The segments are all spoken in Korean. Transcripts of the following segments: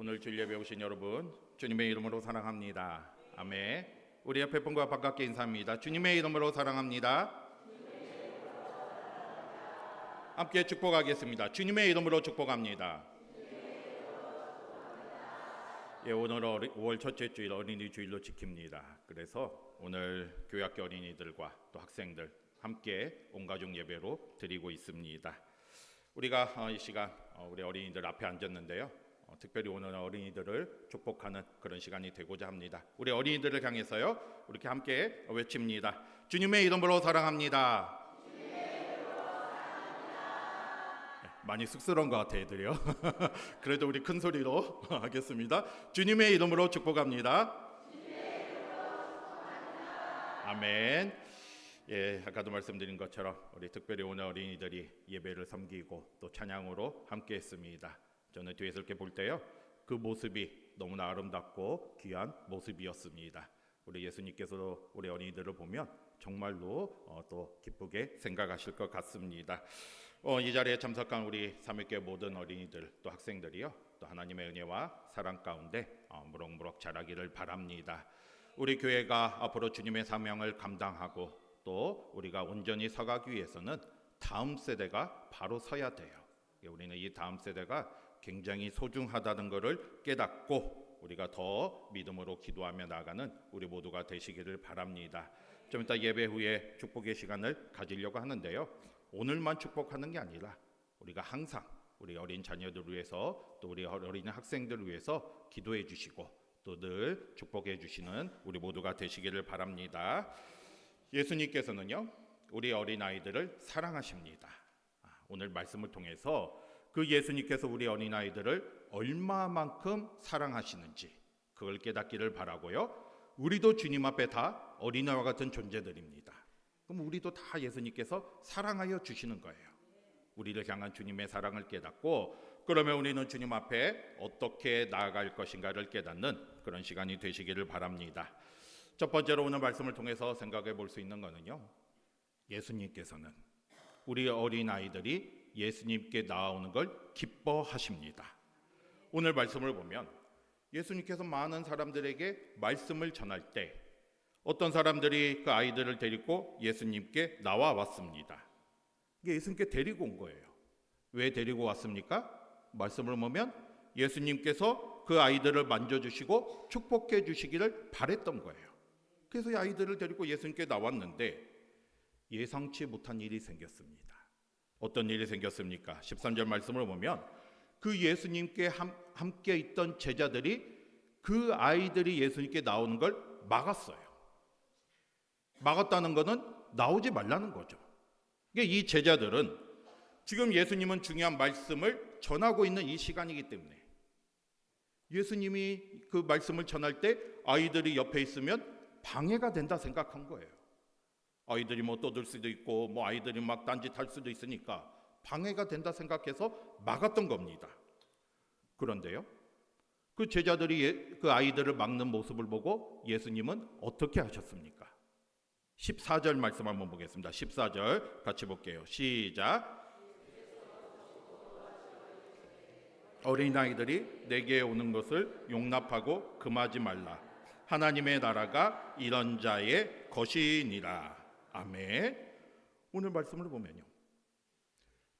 오늘 주일 예배 오신 여러분, 주님의 이름으로 사랑합니다. 아멘. 우리 옆에 분과 반갑게 인사합니다. 주님의 이름으로 사랑합니다. 함께 축복하겠습니다. 주님의 이름으로 축복합니다. 예, 오늘 5월 첫째 주일 어린이 주일로 지킵니다. 그래서 오늘 교회학교 어린이들과 또 학생들 함께 온가족 예배로 드리고 있습니다. 우리가 이 시간 우리 어린이들 앞에 앉았는데요. 특별히 오늘 어린이들을 축복하는 그런 시간이 되고자 합니다. 우리 어린이들을 향해서요, 이렇게 함께 외칩니다. 주님의 이름으로 사랑합니다. 많이 쑥스러운 것 같아요, 애들이요. 그래도 우리 큰 소리로 하겠습니다. 주님의 이름으로 축복합니다. 아멘. 예, 아까도 말씀드린 것처럼 우리 특별히 오늘 어린이들이 예배를 섬기고 또 찬양으로 함께했습니다. 저는 뒤에서 이렇게 볼 때요, 그 모습이 너무나 아름답고 귀한 모습이었습니다. 우리 예수님께서 우리 어린이들을 보면 정말로 또 기쁘게 생각하실 것 같습니다. 이 자리에 참석한 우리 삼일교회 모든 어린이들 또 학생들이요, 또 하나님의 은혜와 사랑 가운데 무럭무럭 자라기를 바랍니다. 우리 교회가 앞으로 주님의 사명을 감당하고 또 우리가 온전히 서가기 위해서는 다음 세대가 바로 서야 돼요. 우리는 이 다음 세대가 굉장히 소중하다는 것을 깨닫고 우리가 더 믿음으로 기도하며 나아가는 우리 모두가 되시기를 바랍니다. 좀 이따 예배 후에 축복의 시간을 가지려고 하는데요, 오늘만 축복하는 게 아니라 우리가 항상 우리 어린 자녀들을 위해서 또 우리 어린 학생들을 위해서 기도해 주시고 또 늘 축복해 주시는 우리 모두가 되시기를 바랍니다. 예수님께서는요, 우리 어린아이들을 사랑하십니다. 오늘 말씀을 통해서 그 예수님께서 우리 어린아이들을 얼마만큼 사랑하시는지 그걸 깨닫기를 바라고요. 우리도 주님 앞에 다 어린아이와 같은 존재들입니다. 그럼 우리도 다 예수님께서 사랑하여 주시는 거예요. 우리를 향한 주님의 사랑을 깨닫고, 그러면 우리는 주님 앞에 어떻게 나아갈 것인가를 깨닫는 그런 시간이 되시기를 바랍니다. 첫 번째로 오늘 말씀을 통해서 생각해 볼 수 있는 것은요, 예수님께서는 우리 어린아이들이 예수님께 나오는 걸 기뻐하십니다. 오늘 말씀을 보면 예수님께서 많은 사람들에게 말씀을 전할 때 어떤 사람들이 그 아이들을 데리고 예수님께 나와 왔습니다. 예수님께 데리고 온 거예요. 왜 데리고 왔습니까? 말씀을 보면 예수님께서 그 아이들을 만져주시고 축복해 주시기를 바랬던 거예요. 그래서 이 아이들을 데리고 예수님께 나왔는데 예상치 못한 일이 생겼습니다. 어떤 일이 생겼습니까? 13절 말씀을 보면 그 예수님께 함께 있던 제자들이 그 아이들이 예수님께 나오는 걸 막았어요. 막았다는 것은 나오지 말라는 거죠. 이 제자들은 지금 예수님은 중요한 말씀을 전하고 있는 이 시간이기 때문에 예수님이 그 말씀을 전할 때 아이들이 옆에 있으면 방해가 된다 생각한 거예요. 아이들이 뭐 떠들 수도 있고 뭐 아이들이 막 딴짓할 수도 있으니까 방해가 된다 생각해서 막았던 겁니다. 그런데요, 그 제자들이 그 아이들을 막는 모습을 보고 예수님은 어떻게 하셨습니까? 14절 말씀 한번 보겠습니다. 14절 같이 볼게요. 시작. 어린아이들이 내게 오는 것을 용납하고 금하지 말라. 하나님의 나라가 이런 자의 것이니라. 아멘. 오늘 말씀을 보면요,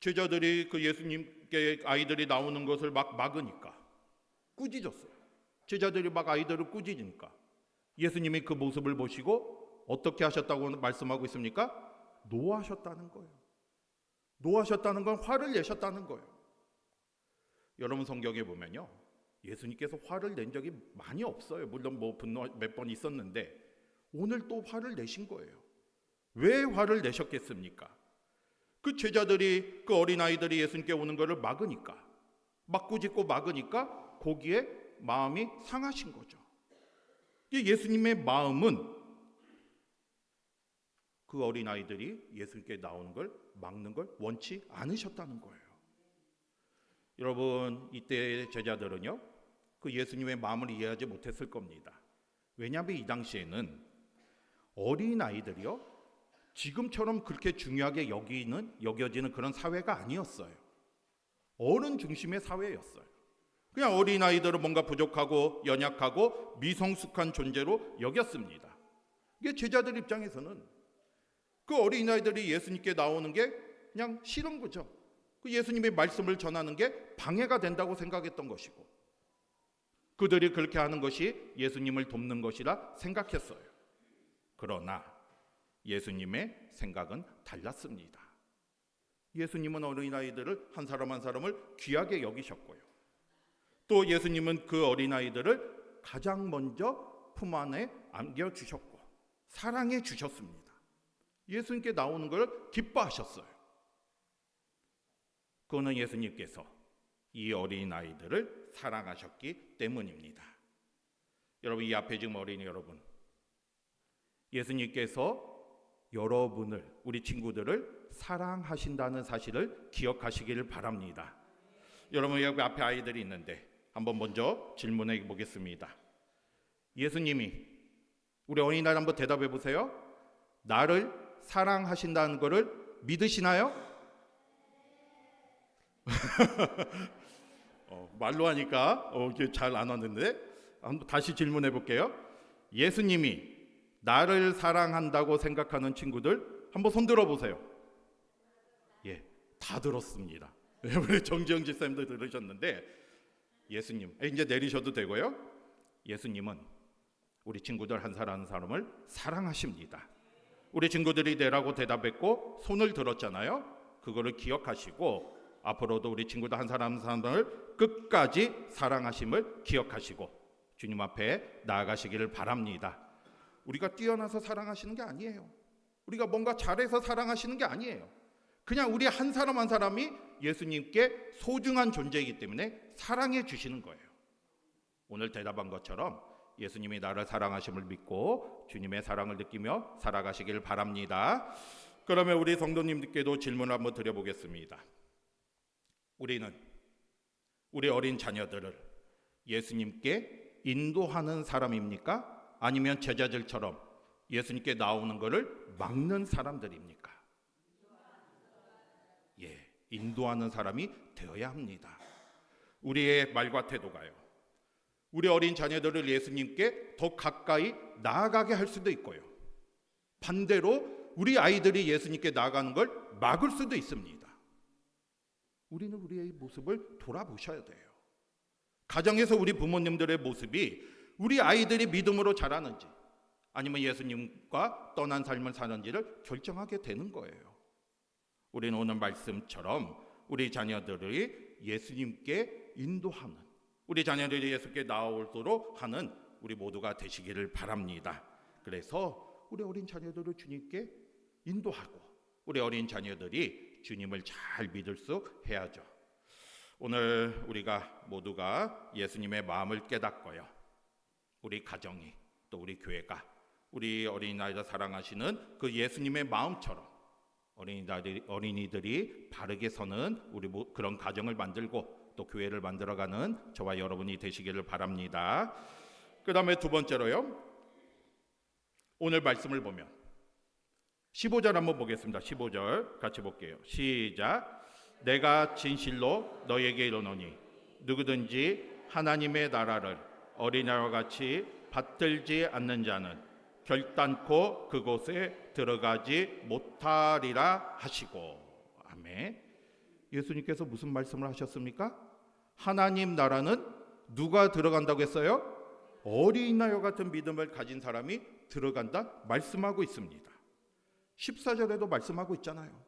제자들이 그 예수님께 아이들이 나오는 것을 막 막으니까 꾸짖었어요. 제자들이 막 아이들을 꾸짖으니까 예수님이 그 모습을 보시고 어떻게 하셨다고 말씀하고 있습니까? 노하셨다는 거예요. 노하셨다는 건 화를 내셨다는 거예요. 여러분 성경에 보면요, 예수님께서 화를 낸 적이 많이 없어요. 물론 뭐 분노 몇 번 있었는데 오늘 또 화를 내신 거예요. 왜 화를 내셨겠습니까? 그 제자들이 그 어린아이들이 예수님께 오는 것을 막으니까, 막 꾸짖고 막으니까 거기에 마음이 상하신 거죠. 예수님의 마음은 그 어린아이들이 예수님께 나오는 걸 막는 걸 원치 않으셨다는 거예요. 여러분, 이때 제자들은요, 그 예수님의 마음을 이해하지 못했을 겁니다. 왜냐하면 이 당시에는 어린아이들이요, 지금처럼 그렇게 중요하게 여겨지는 그런 사회가 아니었어요. 어른 중심의 사회였어요. 그냥 어린아이들은 뭔가 부족하고 연약하고 미성숙한 존재로 여겼습니다. 이게 제자들 입장에서는 그 어린아이들이 예수님께 나오는 게 그냥 싫은 거죠. 그 예수님의 말씀을 전하는 게 방해가 된다고 생각했던 것이고, 그들이 그렇게 하는 것이 예수님을 돕는 것이라 생각했어요. 그러나 예수님의 생각은 달랐습니다. 예수님은 어린아이들을 한 사람 한 사람을 귀하게 여기셨고요, 또 예수님은 그 어린아이들을 가장 먼저 품 안에 안겨주셨고 사랑해 주셨습니다. 예수님께 나오는 걸 기뻐하셨어요. 그거는 예수님께서 이 어린아이들을 사랑하셨기 때문입니다. 여러분, 이 앞에 지금 어린이 여러분, 예수님께서 여러분을, 우리 친구들을 사랑하신다는 사실을 기억하시기를 바랍니다. 여러분, 여기 앞에 아이들이 있는데 한번 먼저 질문해 보겠습니다. 예수님이, 우리 어린이날 한번 대답해 보세요. 나를 사랑하신다는 것을 믿으시나요? 말로 하니까 잘 안 왔는데 한번 다시 질문해 볼게요. 예수님이 나를 사랑한다고 생각하는 친구들 한번 손 들어 보세요. 예, 다 들었습니다. 우리 정지영 집사님도 들으셨는데, 예수님 이제 내리셔도 되고요. 예수님은 우리 친구들 한 사람 한 사람을 사랑하십니다. 우리 친구들이 네라고 대답했고 손을 들었잖아요. 그거를 기억하시고 앞으로도 우리 친구들 한 사람 한 사람을 끝까지 사랑하심을 기억하시고 주님 앞에 나아가시기를 바랍니다. 우리가 뛰어나서 사랑하시는 게 아니에요. 우리가 뭔가 잘해서 사랑하시는 게 아니에요. 그냥 우리 한 사람 한 사람이 예수님께 소중한 존재이기 때문에 사랑해 주시는 거예요. 오늘 대답한 것처럼 예수님이 나를 사랑하심을 믿고 주님의 사랑을 느끼며 살아가시길 바랍니다. 그러면 우리 성도님들께도 질문을 한번 드려보겠습니다. 우리는 우리 어린 자녀들을 예수님께 인도하는 사람입니까? 아니면 제자들처럼 예수님께 나오는 것을 막는 사람들입니까? 예, 인도하는 사람이 되어야 합니다. 우리의 말과 태도가요, 우리 어린 자녀들을 예수님께 더 가까이 나아가게 할 수도 있고요, 반대로 우리 아이들이 예수님께 나아가는 걸 막을 수도 있습니다. 우리는 우리의 모습을 돌아보셔야 돼요. 가정에서 우리 부모님들의 모습이 우리 아이들이 믿음으로 자라는지 아니면 예수님과 떠난 삶을 사는지를 결정하게 되는 거예요. 우리는 오늘 말씀처럼 우리 자녀들이 예수님께 인도하는, 우리 자녀들이 예수님께 나오도록 하는 우리 모두가 되시기를 바랍니다. 그래서 우리 어린 자녀들을 주님께 인도하고 우리 어린 자녀들이 주님을 잘 믿을 수 해야죠. 오늘 우리가 모두가 예수님의 마음을 깨닫고요, 우리 가정이 또 우리 교회가 우리 어린아이들 사랑하시는 그 예수님의 마음처럼 어린이들이 바르게 서는 우리 그런 가정을 만들고 또 교회를 만들어가는 저와 여러분이 되시기를 바랍니다. 그 다음에 두 번째로요, 오늘 말씀을 보면 15절 한번 보겠습니다. 15절 같이 볼게요. 시작. 내가 진실로 너에게 이르노니 누구든지 하나님의 나라를 어린아이와 같이 받들지 않는 자는 결단코 그곳에 들어가지 못하리라 하시고. 아멘. 예수님께서 무슨 말씀을 하셨습니까? 하나님 나라는 누가 들어간다고 했어요? 어린아이와 같은 믿음을 가진 사람이 들어간다 말씀하고 있습니다. 14절에도 말씀하고 있잖아요.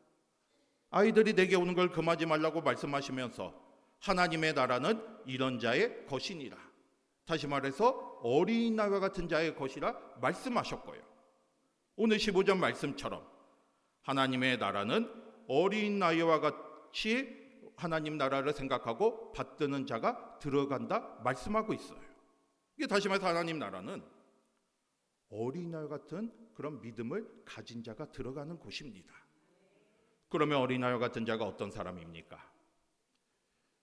아이들이 내게 오는 걸 금하지 말라고 말씀하시면서 하나님의 나라는 이런 자의 것이니라. 다시 말해서 어린아이와 같은 자의 것이라 말씀하셨고요, 오늘 15절 말씀처럼 하나님의 나라는 어린아이와 같이 하나님 나라를 생각하고 받드는 자가 들어간다 말씀하고 있어요. 이게 다시 말해서 하나님 나라는 어린아이 같은 그런 믿음을 가진 자가 들어가는 곳입니다. 그러면 어린아이 같은 자가 어떤 사람입니까?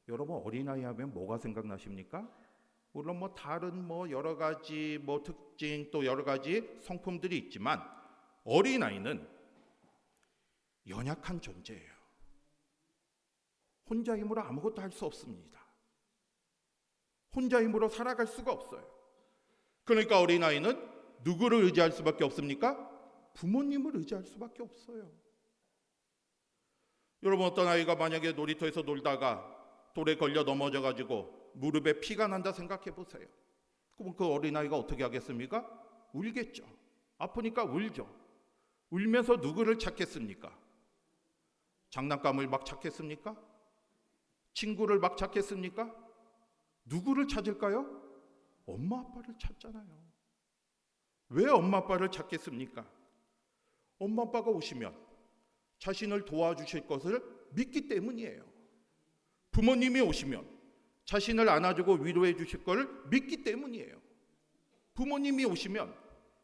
여러분, 어린아이 하면 뭐가 생각나십니까? 물론 다른 여러 가지 특징 또 여러 가지 성품들이 있지만 어린아이는 연약한 존재예요. 혼자 힘으로 아무것도 할 수 없습니다. 혼자 힘으로 살아갈 수가 없어요. 그러니까 어린아이는 누구를 의지할 수밖에 없습니까? 부모님을 의지할 수밖에 없어요. 여러분, 어떤 아이가 만약에 놀이터에서 놀다가 돌에 걸려 넘어져가지고 무릎에 피가 난다 생각해 보세요. 그럼 그 어린아이가 어떻게 하겠습니까? 울겠죠. 아프니까 울죠. 울면서 누구를 찾겠습니까? 장난감을 막 찾겠습니까? 친구를 막 찾겠습니까? 누구를 찾을까요? 엄마 아빠를 찾잖아요. 왜 엄마 아빠를 찾겠습니까? 엄마 아빠가 오시면 자신을 도와주실 것을 믿기 때문이에요. 부모님이 오시면 자신을 안아주고 위로해 주실 것을 믿기 때문이에요. 부모님이 오시면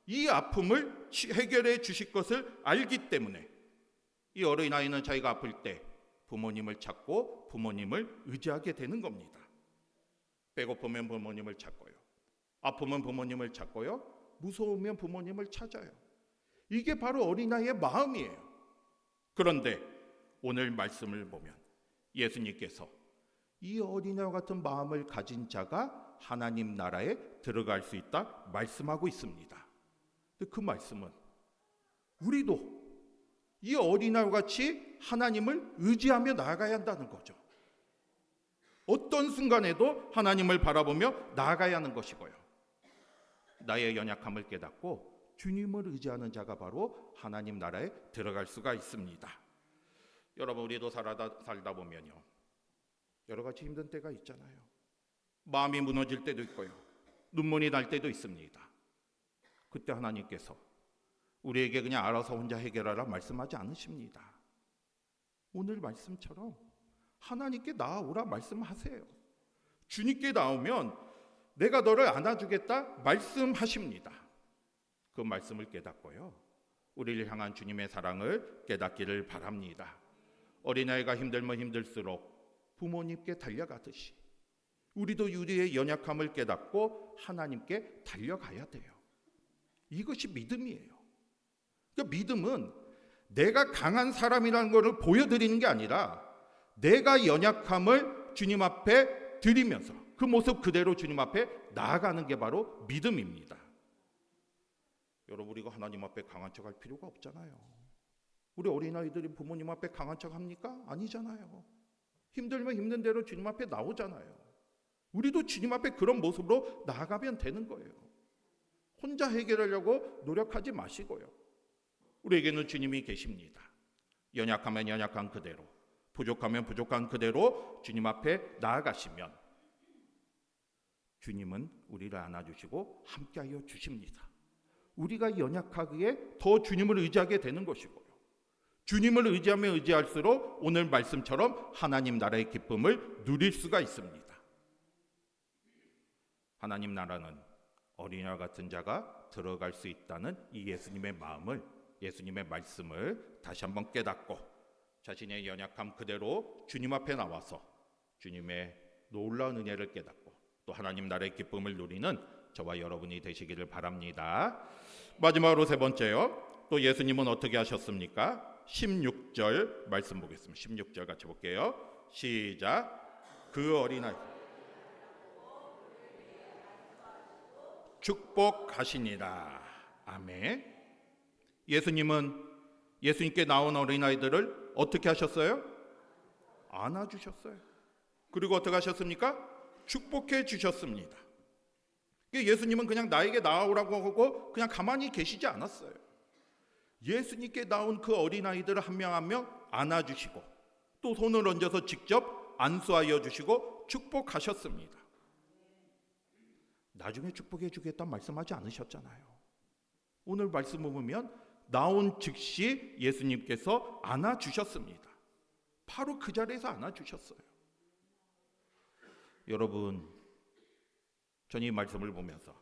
이 아픔을 해결해 주실 것을 알기 때문에 이 어린아이는 자기가 아플 때 부모님을 찾고 부모님을 의지하게 되는 겁니다. 배고프면 부모님을 찾고요. 아프면 부모님을 찾고요. 무서우면 부모님을 찾아요. 이게 바로 어린아이의 마음이에요. 그런데 오늘 말씀을 보면 예수님께서 이 어린아이와 같은 마음을 가진 자가 하나님 나라에 들어갈 수 있다 말씀하고 있습니다. 근데 그 말씀은 우리도 이 어린아이와 같이 하나님을 의지하며 나아가야 한다는 거죠. 어떤 순간에도 하나님을 바라보며 나아가야 하는 것이고요. 나의 연약함을 깨닫고 주님을 의지하는 자가 바로 하나님 나라에 들어갈 수가 있습니다. 여러분, 우리도 살다 보면요, 여러 가지 힘든 때가 있잖아요. 마음이 무너질 때도 있고요. 눈물이 날 때도 있습니다. 그때 하나님께서 우리에게 그냥 알아서 혼자 해결하라 말씀하지 않으십니다. 오늘 말씀처럼 하나님께 나아오라 말씀하세요. 주님께 나오면 내가 너를 안아주겠다 말씀하십니다. 그 말씀을 깨닫고요, 우리를 향한 주님의 사랑을 깨닫기를 바랍니다. 어린아이가 힘들면 힘들수록 부모님께 달려가듯이 우리도 우리의 연약함을 깨닫고 하나님께 달려가야 돼요. 이것이 믿음이에요. 그러니까 믿음은 내가 강한 사람이라는 것을 보여드리는 게 아니라 내가 연약함을 주님 앞에 드리면서 그 모습 그대로 주님 앞에 나아가는 게 바로 믿음입니다. 여러분, 우리가 하나님 앞에 강한 척할 필요가 없잖아요. 우리 어린아이들이 부모님 앞에 강한 척 합니까? 아니잖아요. 힘들면 힘든 대로 주님 앞에 나오잖아요. 우리도 주님 앞에 그런 모습으로 나아가면 되는 거예요. 혼자 해결하려고 노력하지 마시고요. 우리에게는 주님이 계십니다. 연약하면 연약한 그대로, 부족하면 부족한 그대로 주님 앞에 나아가시면 주님은 우리를 안아주시고 함께하여 주십니다. 우리가 연약하기에 더 주님을 의지하게 되는 것이고요. 주님을 의지하면 의지할수록 오늘 말씀처럼 하나님 나라의 기쁨을 누릴 수가 있습니다. 하나님 나라는 어린아이 같은 자가 들어갈 수 있다는 이 예수님의 마음을, 예수님의 말씀을 다시 한번 깨닫고 자신의 연약함 그대로 주님 앞에 나와서 주님의 놀라운 은혜를 깨닫고 또 하나님 나라의 기쁨을 누리는 저와 여러분이 되시기를 바랍니다. 마지막으로 세 번째요. 또 예수님은 어떻게 하셨습니까? 16절 말씀 보겠습니다. 16절 같이 볼게요. 시작. 그 어린아이 축복하시니라. 아멘. 예수님께 나온 어린아이들을 어떻게 하셨어요? 안아주셨어요. 그리고 어떻게 하셨습니까? 축복해 주셨습니다. 예수님은 그냥 나에게 나아오라고 하고 그냥 가만히 계시지 않았어요. 예수님께 나온 그 어린아이들을 한 명 한 명 안아주시고 또 손을 얹어서 직접 안수하여 주시고 축복하셨습니다. 나중에 축복해 주겠다는 말씀하지 않으셨잖아요. 오늘 말씀을 보면 나온 즉시 예수님께서 안아주셨습니다. 바로 그 자리에서 안아주셨어요. 여러분, 저는 이 말씀을 보면서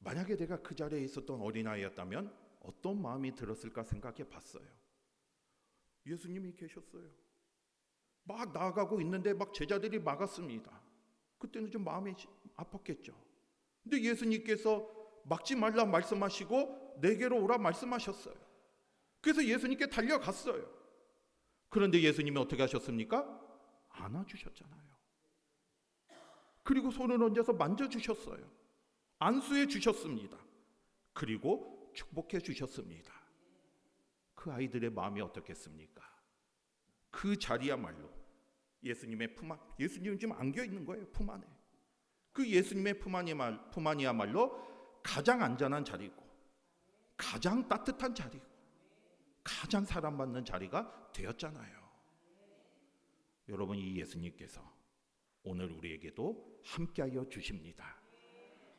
만약에 내가 그 자리에 있었던 어린아이였다면 어떤 마음이 들었을까 생각해 봤어요. 예수님이 계셨어요. 막 나아가고 있는데 막 제자들이 막았습니다. 그때는 좀 마음이 아팠겠죠. 근데 예수님께서 막지 말라 말씀하시고 내게로 오라 말씀하셨어요. 그래서 예수님께 달려갔어요. 그런데 예수님이 어떻게 하셨습니까? 안아주셨잖아요. 그리고 손을 얹어서 만져주셨어요. 안수해 주셨습니다. 그리고 축복해 주셨습니다. 그 아이들의 마음이 어떻겠습니까? 그 자리야말로 예수님의 품 안, 예수님은 지금 안겨 있는 거예요. 품 안에. 그 예수님의 품 안이야말로 가장 안전한 자리고, 가장 따뜻한 자리고, 가장 사랑받는 자리가 되었잖아요. 여러분, 이 예수님께서 오늘 우리에게도 함께하여 주십니다.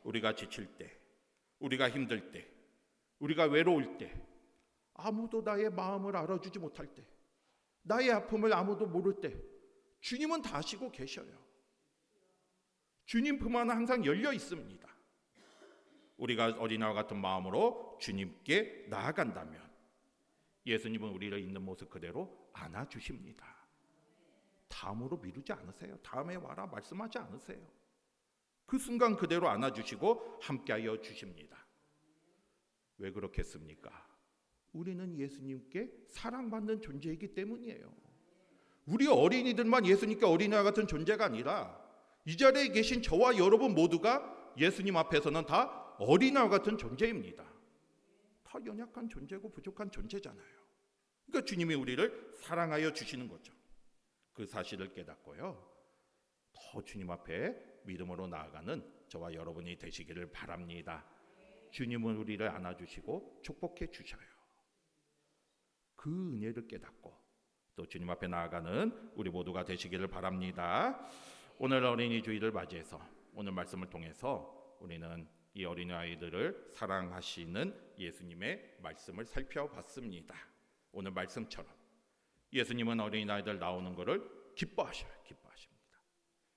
우리가 지칠 때, 우리가 힘들 때, 우리가 외로울 때, 아무도 나의 마음을 알아주지 못할 때, 나의 아픔을 아무도 모를 때 주님은 다 아시고 계셔요. 주님 품 안은 항상 열려 있습니다. 우리가 어린아이와 같은 마음으로 주님께 나아간다면 예수님은 우리를 있는 모습 그대로 안아주십니다. 다음으로 미루지 않으세요. 다음에 와라 말씀하지 않으세요. 그 순간 그대로 안아주시고 함께하여 주십니다. 왜 그렇겠습니까? 우리는 예수님께 사랑받는 존재이기 때문이에요. 우리 어린이들만 예수님께 어린아이 같은 존재가 아니라 이 자리에 계신 저와 여러분 모두가 예수님 앞에서는 다 어린아이 같은 존재입니다. 다 연약한 존재고 부족한 존재잖아요. 그러니까 주님이 우리를 사랑하여 주시는 거죠. 그 사실을 깨닫고요, 더 주님 앞에 믿음으로 나아가는 저와 여러분이 되시기를 바랍니다. 주님은 우리를 안아주시고 축복해 주셔요. 그 은혜를 깨닫고 또 주님 앞에 나아가는 우리 모두가 되시기를 바랍니다. 오늘 어린이 주일을 맞이해서 오늘 말씀을 통해서 우리는 이 어린아이들을 사랑하시는 예수님의 말씀을 살펴봤습니다. 오늘 말씀처럼 예수님은 어린아이들 나오는 것을 기뻐하십니다.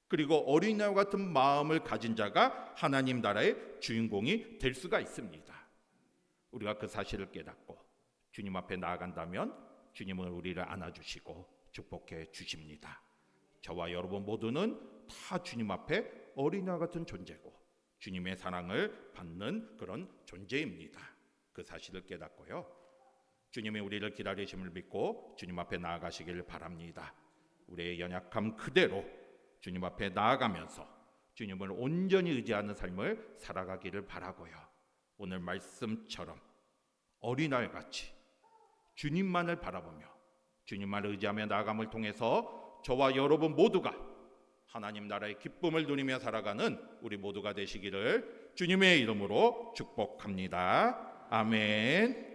그리고 어린아이와 같은 마음을 가진 자가 하나님 나라의 주인공이 될 수가 있습니다. 우리가 그 사실을 깨닫고 주님 앞에 나아간다면 주님은 우리를 안아주시고 축복해 주십니다. 저와 여러분 모두는 다 주님 앞에 어린아이 같은 존재고 주님의 사랑을 받는 그런 존재입니다. 그 사실을 깨닫고요, 주님이 우리를 기다리심을 믿고 주님 앞에 나아가시길 바랍니다. 우리의 연약함 그대로 주님 앞에 나아가면서 주님을 온전히 의지하는 삶을 살아가기를 바라고요, 오늘 말씀처럼 어린아이같이 주님만을 바라보며 주님만을 의지하며 나아감을 통해서 저와 여러분 모두가 하나님 나라의 기쁨을 누리며 살아가는 우리 모두가 되시기를 주님의 이름으로 축복합니다. 아멘.